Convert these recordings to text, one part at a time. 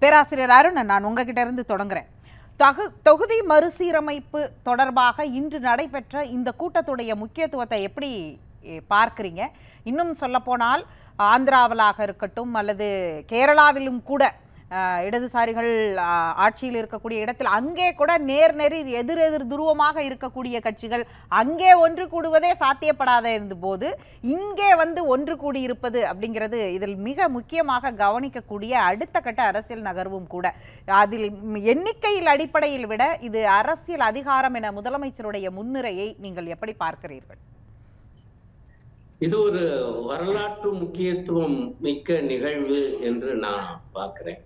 பேராசிரியர் அருண், நான் உங்ககிட்ட இருந்து தொடங்குறேன். தொகுதி மறுசீரமைப்பு தொடர்பாக இன்று நடைபெற்ற இந்த கூட்டத்துடைய முக்கியத்துவத்தை எப்படி பார்க்குறீங்க? இன்னும் சொல்லப்போனால் ஆந்திராவிலாக இருக்கட்டும் அல்லது கேரளாவிலும் கூட இடதுசாரிகள் ஆட்சியில் இருக்கக்கூடிய இடத்தில் அங்கே கூட நேர் எதிர் துருவமாக இருக்கக்கூடிய கட்சிகள் அங்கே ஒன்று கூடுவதே சாத்தியப்படாத இருந்த போது இங்கே ஒன்று கூடி இருப்பது அப்படிங்கிறது இதில் மிக முக்கியமாக கவனிக்கக்கூடிய அடுத்த கட்ட அரசியல் நகர்வும் கூட. அதில் எண்ணிக்கையில் அடிப்படையில் விட இது அரசியல் அதிகாரம் என முதலமைச்சருடைய முன்னுரையை நீங்கள் எப்படி பார்க்கிறீர்கள்? இது ஒரு வரலாற்று முக்கியத்துவம் மிக்க நிகழ்வு என்று நான் பார்க்கிறேன்.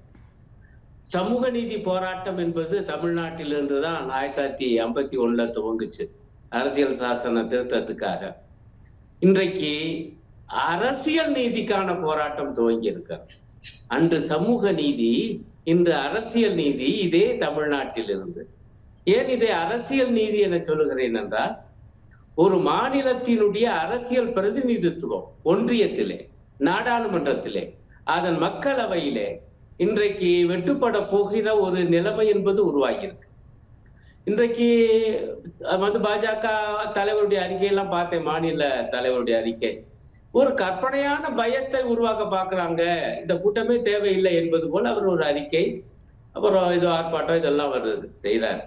சமூக நீதி போராட்டம் என்பது தமிழ்நாட்டிலிருந்து தான் 1951 துவங்குச்சு, அரசியல் சாசன திருத்தத்துக்காக. இன்றைக்கு அரசியல் நீதிக்கான போராட்டம் துவங்கி இருக்கிறது. அன்று சமூக நீதி, இன்று அரசியல் நீதி. இதே தமிழ்நாட்டிலிருந்து. ஏன் இதை அரசியல் நீதி என சொல்லுகிறேன் என்றால், ஒரு மாநிலத்தினுடைய அரசியல் பிரதிநிதித்துவம் ஒன்றியத்திலே, நாடாளுமன்றத்திலே, அதன் மக்களவையிலே இன்றைக்கு வெட்டுப்பட போகிற ஒரு நிலைமை என்பது உருவாகியிருக்கு. இன்றைக்கு பாஜக தலைவருடைய அறிக்கையெல்லாம் பார்த்தேன், மாநில தலைவருடைய அறிக்கை. ஒரு கற்பனையான பயத்தை உருவாக்க பார்க்கிறாங்க, இந்த கூட்டமே தேவையில்லை என்பது போல அவர் ஒரு அறிக்கை, அப்புறம் இது ஆர்ப்பாட்டம் இதெல்லாம் அவர் செய்யறார்.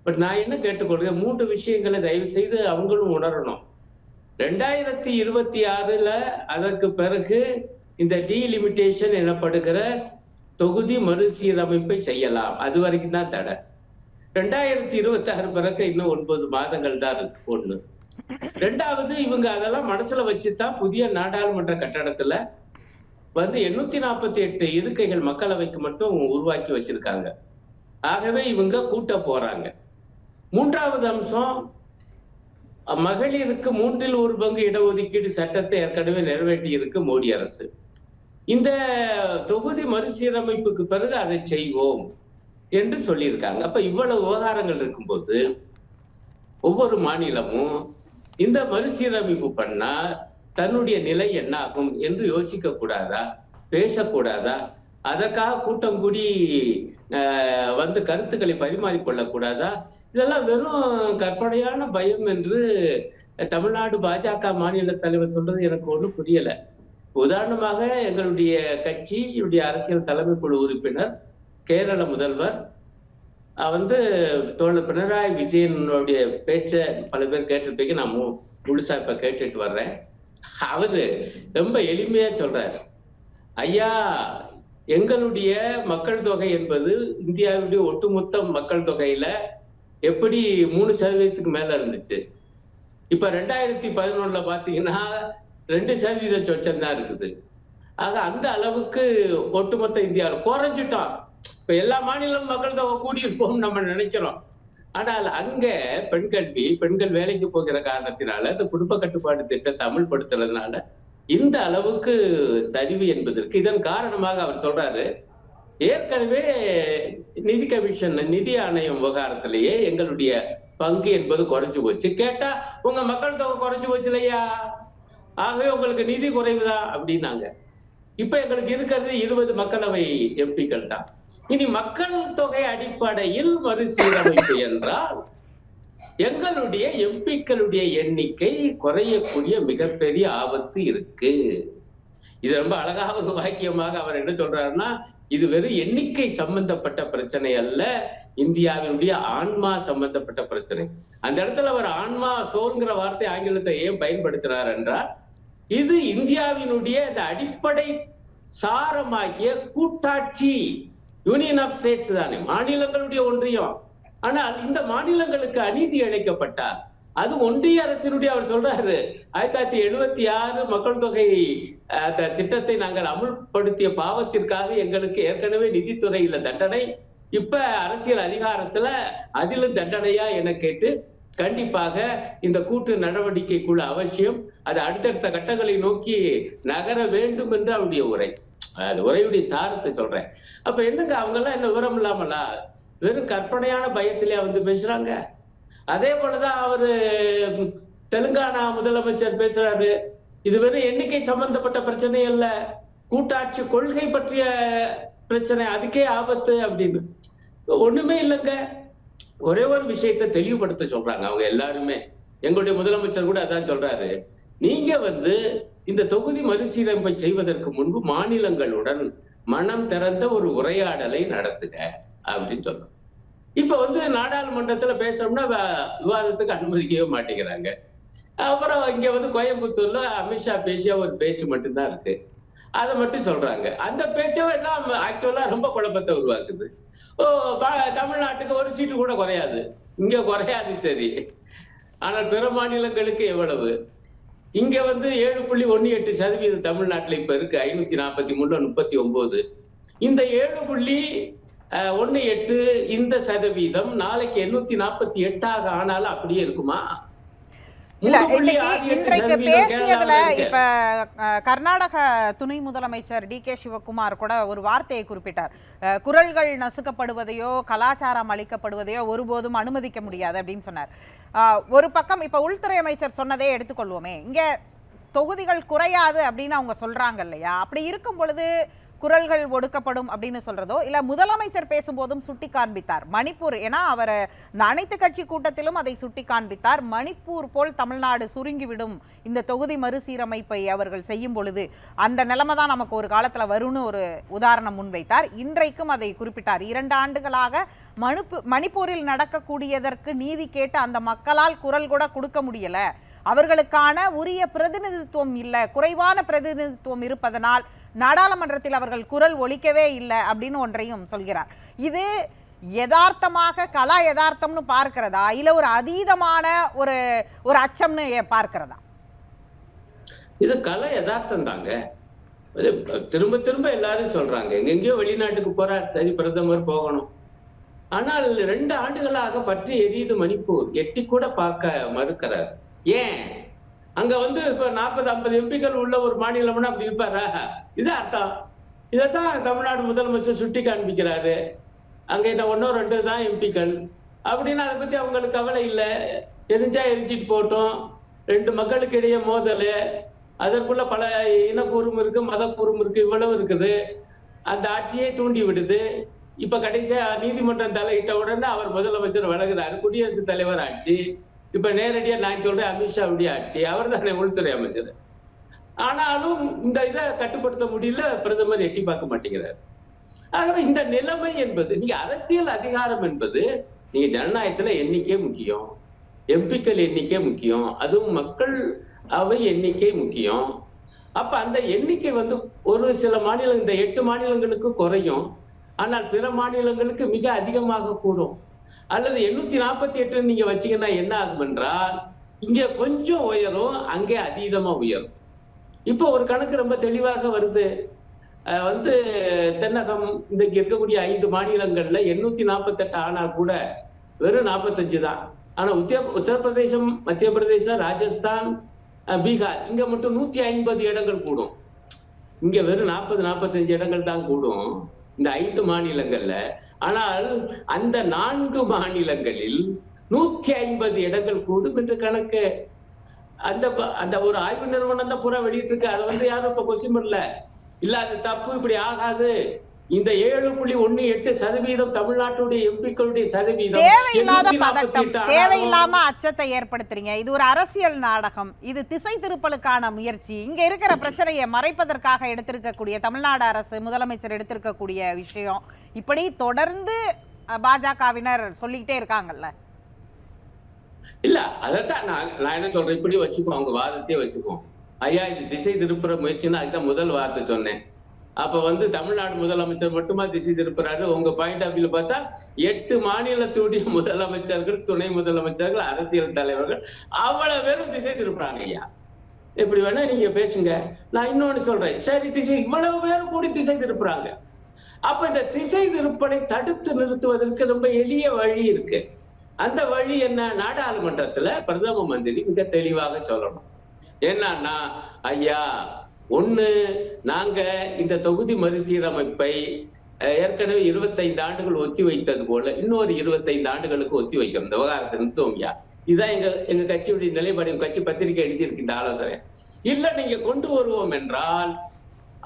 பட் நான் என்ன கேட்டுக்கொள்கிறேன், 3 விஷயங்களை தயவு செய்து அவங்களும் உணரணும். 2026 அதற்கு பிறகு இந்த டீலிமிட்டேஷன் எனப்படுகிற தொகுதி மறுசீரமைப்பை செய்யலாம், அது வரைக்கும் தான் தடை. 2026 பிறகு இன்னும் 9 மாதங்கள் தான் இருக்கு. ஒண்ணு. 2வது, இவங்க அதெல்லாம் மனசுல வச்சுதான் புதிய நாடாளுமன்ற கட்டடத்துல 848 இருக்கைகள் மக்களவைக்கு மட்டும் உருவாக்கி வச்சிருக்காங்க. ஆகவே இவங்க கூட்ட போறாங்க. 3வது அம்சம், மகளிருக்கு 1/3 இடஒதுக்கீடு சட்டத்தை ஏற்கனவே நிறைவேற்றி இருக்கு மோடி அரசு. இந்த தொகுதி மறுசீரமைப்புக்கு பிறகு அதை செய்வோம் என்று சொல்லியிருக்காங்க. அப்ப இவ்வளவு விவகாரங்கள் இருக்கும்போது ஒவ்வொரு மாநிலமும் இந்த மறுசீரமைப்பு பண்ணா தன்னுடைய நிலை என்ன ஆகும் என்று யோசிக்க கூடாதா, பேசக்கூடாதா? அதற்காக கூட்டம் கூடி கருத்துக்களை பரிமாறிக்கொள்ளக்கூடாதா? இதெல்லாம் வெறும் கற்பனையான பயம் என்று தமிழ்நாடு பாஜக மாநில தலைவர் சொல்றது எனக்கு ஒன்றும் புரியல. உதாரணமாக எங்களுடைய கட்சியுடைய அரசியல் தலைமை குழு உறுப்பினர், கேரள முதல்வர் தோழர் பினராயி விஜயனுடைய பேச்ச பல பேர் கேட்டிருப்பீங்க, நான் முழுசா இப்ப கேட்டுட்டு வர்றேன். அவரு ரொம்ப எளிமையா சொல்றாரு, ஐயா எங்களுடைய மக்கள் தொகை என்பது இந்தியாவுடைய ஒட்டுமொத்த மக்கள் தொகையில எப்படி 3% மேல இருந்துச்சு. இப்ப 2011 பாத்தீங்கன்னா 2% சொச்சம் தான் இருக்குது. ஆக அந்த அளவுக்கு ஒட்டுமொத்த இந்தியாவில் குறைஞ்சிட்டோம். இப்ப எல்லா மாநிலம் மக்கள் தொகை கூடியிருப்போம் நம்ம நினைக்கிறோம். ஆனால் அங்க பெண் கல்வி, பெண்கள் வேலைக்கு போகிற காரணத்தினால, இந்த குடும்ப கட்டுப்பாடு திட்டத்தை அமல்படுத்துறதுனால இந்த அளவுக்கு சரிவு என்பதற்கு இதன் காரணமாக அவர் சொல்றாரு, ஏற்கனவே நிதி கமிஷன், நிதி ஆணையம் விவகாரத்திலேயே எங்களுடைய பங்கு என்பது குறைஞ்சு போச்சு. கேட்டா உங்க மக்கள் தொகை குறைஞ்சு போச்சு இல்லையா, ஆகவே உங்களுக்கு நிதி குறைவுதான் அப்படின்னாங்க. இப்ப எங்களுக்கு இருக்கிறது 20 மக்களவை எம்பிக்கள் தான். இனி மக்கள் தொகை அடிப்படையில் மறுசீரமைப்பு என்றால் எங்களுடைய எம்பிக்களுடைய எண்ணிக்கை குறையக்கூடிய மிகப்பெரிய ஆபத்து இருக்கு. இது ரொம்ப அழகாக ஒரு வாக்கியமாக அவர் என்ன சொல்றாருன்னா, இது வெறும் எண்ணிக்கை சம்பந்தப்பட்ட பிரச்சனை அல்ல, இந்தியாவினுடைய ஆன்மா சம்பந்தப்பட்ட பிரச்சனை. அந்த இடத்துல அவர் ஆன்மா, சோல்ங்கிற வார்த்தை ஆங்கிலத்தை ஏன் பயன்படுத்தினார் என்றால், இது இந்தியாவினுடைய அந்த அடிப்படை சாரமாகிய கூட்டாட்சி, யூனியன் ஆஃப் ஸ்டேட்ஸ் தானே, மாநிலங்களுடைய ஒன்றியம். ஆனால் இந்த மாநிலங்களுக்கு அநீதி இழைக்கப்பட்டால் அது ஒன்றிய அரசினுடைய, அவர் சொல்றாரு 1976 மக்கள் தொகை திட்டத்தை நாங்கள் அமுல்படுத்திய பாவத்திற்காக எங்களுக்கு ஏற்கனவே நிதித்துறையில தண்டனை, இப்ப அரசியல் அதிகாரத்துல அதிலும் தண்டனையா என கேட்டு கண்டிப்பாக இந்த கூட்டு நடவடிக்கைக்குள்ள அவசியம், அது அடுத்தடுத்த கட்டங்களை நோக்கி நகர வேண்டும் என்று அவருடைய உரை. அது உரையுடைய சாரத்தை சொல்றேன். அப்ப என்னங்க அவங்க எல்லாம் என்ன விவரம் இல்லாமலா, வெறும் கற்பனையான பயத்திலே பேசுறாங்க. அதே போலதான் அவரு தெலுங்கானா முதலமைச்சர் பேசுறாரு, இது வெறும் எண்ணிக்கை சம்பந்தப்பட்ட பிரச்சனை அல்ல, கூட்டாட்சி கொள்கை பற்றிய பிரச்சனை, அதுக்கே ஆபத்து அப்படின்னு. ஒண்ணுமே இல்லைங்க. ஒரே ஒரு விஷயத்தை தெளிவுபடுத்த சொல்றாங்க அவங்க எல்லாருமே. எங்களுடைய முதலமைச்சர் கூட அதான் சொல்றாரு. நீங்க இந்த தொகுதி மறுசீரமைப்பை செய்வதற்கு முன்பு மாநிலங்களுடன் மனம் திறந்த ஒரு உரையாடலை நடத்துக அப்படின்னு சொல்றோம். இப்ப நாடாளுமன்றத்துல பேசணும்னா விவாதத்துக்கு அனுமதிக்கவே மாட்டேங்கிறாங்க. அப்புறம் இங்க கோயம்புத்தூர்ல அமித்ஷா பேசிய ஒரு பேச்சு மட்டும்தான் இருக்கு. அதை மட்டும் சொல்றாங்க. அந்த பேச்சவே தான் ஆக்சுவலா ரொம்ப குழப்பத்தை உருவாக்குது. தமிழ்நாட்டுக்கு ஒரு சீட்டு கூட குறையாது, இங்க குறையாது சரி. ஆனால் பிற மாநிலங்களுக்கு எவ்வளவு? இங்க 7.18% தமிழ்நாட்டுல இப்ப இருக்கு. 543 39. இந்த 7.18 இந்த சதவீதம் நாளைக்கு 848 ஆனாலும் அப்படியே இருக்குமா? இல்ல, இன்றைக்கு பேசியதுல இப்ப கர்நாடக துணை முதலமைச்சர் DK சிவகுமார் கூட ஒரு வார்த்தையை குறிப்பிட்டார். குரல்கள் நசுக்கப்படுவதையோ கலாச்சாரம் அளிக்கப்படுவதையோ ஒருபோதும் அனுமதிக்க முடியாது அப்படின்னு சொன்னார். ஒரு பக்கம் இப்ப உள்துறை அமைச்சர் சொன்னதே எடுத்துக்கொள்வோமே, இங்க தொகுதிகள் குறையாது அப்படின்னு அவங்க சொல்றாங்க இல்லையா? அப்படி இருக்கும் பொழுது குரல்கள் ஒடுக்கப்படும் அப்படின்னு சொல்றதோ, இல்ல முதலமைச்சர் பேசும்போதும் சுட்டி காண்பித்தார் மணிப்பூர், ஏன்னா அவர் அனைத்து கட்சி கூட்டத்திலும் அதை சுட்டி காண்பித்தார். மணிப்பூர் போல் தமிழ்நாடு சுருங்கிவிடும் இந்த தொகுதி மறுசீரமைப்பை அவர்கள் செய்யும் பொழுது, அந்த நிலைமை தான் நமக்கு ஒரு காலத்துல வரும்னு ஒரு உதாரணம் முன்வைத்தார். இன்றைக்கும் அதை குறிப்பிட்டார். 2 ஆண்டுகளாக மணிப்பூரில் நடக்கக்கூடியதற்கு நீதி கேட்டு அந்த மக்களால் குரல் கூட கொடுக்க முடியல, அவர்களுக்கான உரிய பிரதிநிதித்துவம் இல்லை, குறைவான பிரதிநிதித்துவம் இருப்பதனால் நாடாளுமன்றத்தில் அவர்கள் குரல் ஒலிக்கவே இல்லை அப்படின்னு ஒன்றையும் சொல்கிறார். இது யதார்த்தமாக கலா யதார்த்தம்னு பார்க்கிறதா, இல்ல ஒரு அதீதமான ஒரு அச்சம்னு பார்க்கிறதா? இது கலை யதார்த்தம் தாங்க. திரும்ப திரும்ப எல்லாரும் சொல்றாங்க, எங்கெங்கயோ வெளிநாட்டுக்கு போறார், சரி பிரதமர் போகணும். ஆனால் 2 ஆண்டுகளாக பற்றி எரியுது மணிப்பூர், எட்டி கூட பார்க்க மறுக்கிறார். ஏன்? அங்க இப்ப 40-50 எம்பிக்கள் உள்ள ஒரு மாநிலம்னா அப்படி இருப்பாரா? இது அர்த்தம். இதைத்தான் தமிழ்நாடு முதலமைச்சர் சுட்டி காண்பிக்கிறாரு. அங்க என்ன 1-2 தான் எம்பிக்கள் அப்படின்னு. அதை பத்தி அவங்களுக்கு கவலை இல்லை. எரிஞ்சா எரிஞ்சிட்டு போட்டோம். 2 மக்களுக்கு இடையே மோதல், அதற்குள்ள பல இனக்கூறும் இருக்கு, மதக்கூறும் இருக்கு, இவ்வளவு இருக்குது. அந்த ஆட்சியை தூண்டி விடுது. இப்ப கடைசியா நீதிமன்றம் தலையிட்ட உடனே அவர் முதலமைச்சர் விலகுறாரு. குடியரசுத் தலைவர் ஆட்சி. இப்ப நேரடியா நான் சொல்றேன், அமித்ஷாவுடைய ஆட்சி. அவர் தானே உள்துறை அமைச்சர். ஆனாலும் இந்த இதை கட்டுப்படுத்த முடியல, பிரதமர் எட்டி பார்க்க மாட்டேங்கிறார். ஆகவே இந்த நிலைமை என்பது, நீங்க அரசியல் அதிகாரம் என்பது, நீங்க ஜனநாயகத்துல எண்ணிக்கை முக்கியம், எம்பிக்கள் எண்ணிக்கை முக்கியம், அதுவும் மக்கள் அவை எண்ணிக்கை முக்கியம். அப்ப அந்த எண்ணிக்கை ஒரு சில மாநிலம், இந்த 8 மாநிலங்களுக்கு குறையும், ஆனால் பிற மாநிலங்களுக்கு மிக அதிகமாக கூடும். அல்லது 848 நீங்க வச்சீங்கன்னா என்ன ஆகும் என்றால், இங்க கொஞ்சம் உயரும், அங்கே அதீதமா உயரும். இப்போ ஒரு கணக்கு ரொம்ப தெளிவாக வருது. தென்னகம் இன்றைக்கு இருக்கக்கூடிய 5 மாநிலங்கள்ல 848 ஆனா கூட வெறும் 45 தான். ஆனா உத்தரப்பிரதேசம், மத்திய பிரதேசம், ராஜஸ்தான், பீகார் இங்க மட்டும் 150 இடங்கள் கூடும். இங்க வெறும் 40-45 இடங்கள் தான் கூடும் இந்த 5 மாநிலங்கள்ல. ஆனால் அந்த 4 மாநிலங்களில் 150 இடங்கள் கூடும் என்று கணக்கு. அந்த ஒரு ஆய்வு நிறுவனம் தான் பூரா வெளியிட்டு இருக்கு. அதை யாரும் இப்ப கொஸ்டின் பண்ணல. இல்ல அது தப்பு, இப்படி ஆகாது. இந்த 7.18% தமிழ்நாட்டுடைய எம்பிக்களுடைய சதவீதம். தேவையில்லாத பதட்டம், தேவையில்லாம அச்சத்தை ஏற்படுத்துறீங்க. இது ஒரு அரசியல் நாடகம், இது திசை திருப்பலுக்கான முயற்சி. இங்க இருக்கிற பிரச்சனையை மறைப்பதற்காக எடுத்திருக்கக்கூடிய தமிழ்நாடு அரசு, முதலமைச்சர் எடுத்திருக்கக்கூடிய விஷயம், இப்படி தொடர்ந்து பாஜகவினர் சொல்லிக்கிட்டே இருக்காங்கல்ல. இல்ல அதைத்தான் நான் என்ன சொல்றேன், இப்படி வச்சுக்கோ, அவங்க வாதத்தையே வச்சுக்கோ. ஐயா இது திசை திருப்புற முயற்சின்னு அதுதான் முதல் வார்த்தை சொன்னேன். அப்ப தமிழ்நாடு முதலமைச்சர் மட்டுமா திசை திருப்புறாரு? உங்க பாயிண்ட் ஆஃப் வியூல பார்த்தா 8 மாநிலத்துடைய முதலமைச்சர்கள், துணை முதலமைச்சர்கள், அரசியல் தலைவர்கள் அவ்வளவு பேரும் திசை திருப்புறாங்க. ஐயா எப்படி வேணா நீங்க பேசுங்க. நான் இன்னொன்னு சொல்றேன், சரி திசை இவ்வளவு பேரும் கூடி திசை திருப்புறாங்க. அப்ப இந்த திசை திருப்பனை தடுத்து நிறுத்துவதற்கு ரொம்ப எளிய வழி இருக்கு. அந்த வழி என்ன? நாடாளுமன்றத்துல பிரதம மந்திரி மிக தெளிவாக சொல்லணும். என்னன்னா, ஐயா ஒண்ணு, நாங்க இந்த தொகுதி மறுசீரமைப்பை ஏற்கனவே 25 ஆண்டுகள் ஒத்தி வைத்தது போல இன்னொரு 25 ஆண்டுகளுக்கு ஒத்தி வைக்கிறோம். இந்த விவகாரத்தை நிறுத்துவோம்யா. இதுதான் எங்க கட்சியுடைய நிலைப்பாடு. கட்சி பத்திரிகை எழுதியிருக்கு இந்த ஆலோசனை. இல்ல நீங்க கொண்டு வருவோம் என்றால்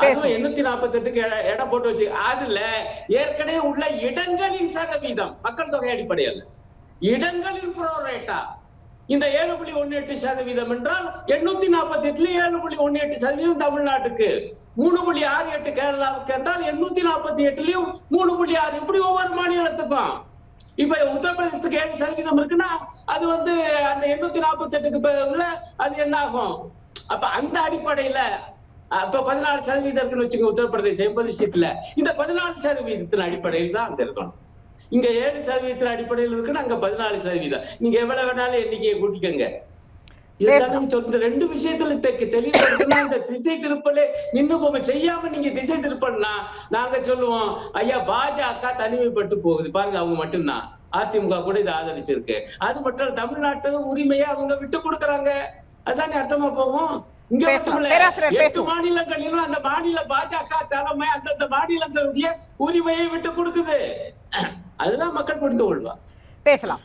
அதுவும் 848க்கு இடம் போட்டு வச்சு அதுல ஏற்கனவே உள்ள இடங்களின் சதவீதம் மக்கள் தொகை அடிப்படையில் இடங்களின் ப்ரோரேட்டா இந்த 7.18% என்றால் 848 7.18% தமிழ்நாட்டுக்கு, 3.68 கேரளாவுக்கு என்றால் 848 3.6 இப்படி ஒவ்வொரு மாநிலத்துக்கும். இப்ப உத்தரப்பிரதேசத்துக்கு 7% இருக்குன்னா அது வந்து அந்த 848க்கு அது என்ன ஆகும்? அப்ப அந்த அடிப்படையில அப்ப 14% இருக்குன்னு வச்சுக்கோங்க உத்தரப்பிரதேசம் 80 சீட்ல. இந்த 14% அடிப்படையில் தான் அங்க இருக்கணும். இங்க 7% அடிப்படையில் இருக்குன்னு அங்க 14%. நீங்க எவ்வளவு வேணாலும் எண்ணிக்கையை கூட்டிக்கங்க. இந்த ரெண்டு விஷயத்துல தெளிவா இருக்குன்னா இந்த திசை திருப்பலே நின்னு போக செய்யாம நீங்க திசை திருப்பன்னா நாங்க சொல்லுவோம் ஐயா பாஜக தனிமைப்பட்டு போகுது பாருங்க, அவங்க மட்டும்தான். அதிமுக கூட இதை ஆதரிச்சிருக்கு. அது மட்டும் தமிழ்நாட்டு உரிமையை அவங்க விட்டு கொடுக்கறாங்க. அதுதானே அர்த்தமா போகும். இங்க மட்டும் 8 மாநிலங்களிலும் அந்த மாநில பாஜக தலைமை அந்தந்த மாநிலங்களுடைய உரிமையை விட்டு கொடுக்குது. அதுதான் மக்கள் புரிந்து கொள்வார். பேசலாம்.